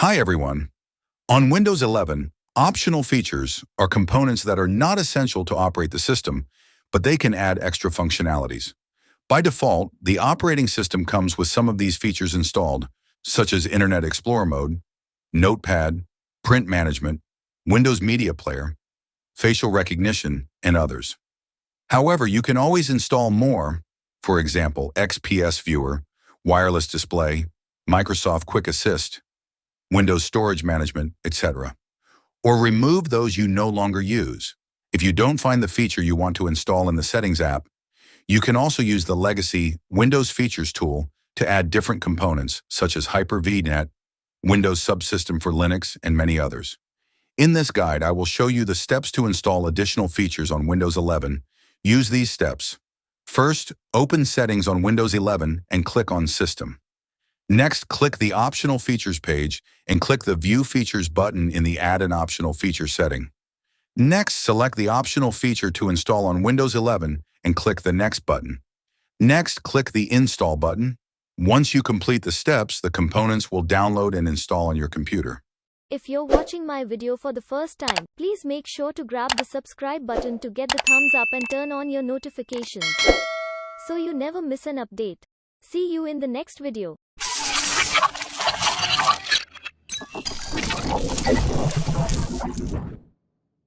Hi everyone. On Windows 11, optional features are components that are not essential to operate the system, but they can add extra functionalities. By default, the operating system comes with some of these features installed, such as Internet Explorer mode, Notepad, print management, Windows Media Player, facial recognition, and others. However, you can always install more, for example, XPS Viewer, wireless display, Microsoft Quick Assist, Windows Storage Management, etc. Or remove those you no longer use. If you don't find the feature you want to install in the Settings app, you can also use the legacy Windows Features tool to add different components such as Hyper-V Net, Windows Subsystem for Linux, and many others. In this guide, I will show you the steps to install additional features on Windows 11. Use these steps. First, open Settings on Windows 11 and click on System. Next, click the Optional Features page and click the View Features button in the Add an Optional Feature setting. Next, select the optional feature to install on Windows 11 and click the Next button. Next, click the Install button. Once you complete the steps, the components will download and install on your computer. If you're watching my video for the first time, please make sure to grab the subscribe button to get the thumbs up and turn on your notifications so you never miss an update. See you in the next video.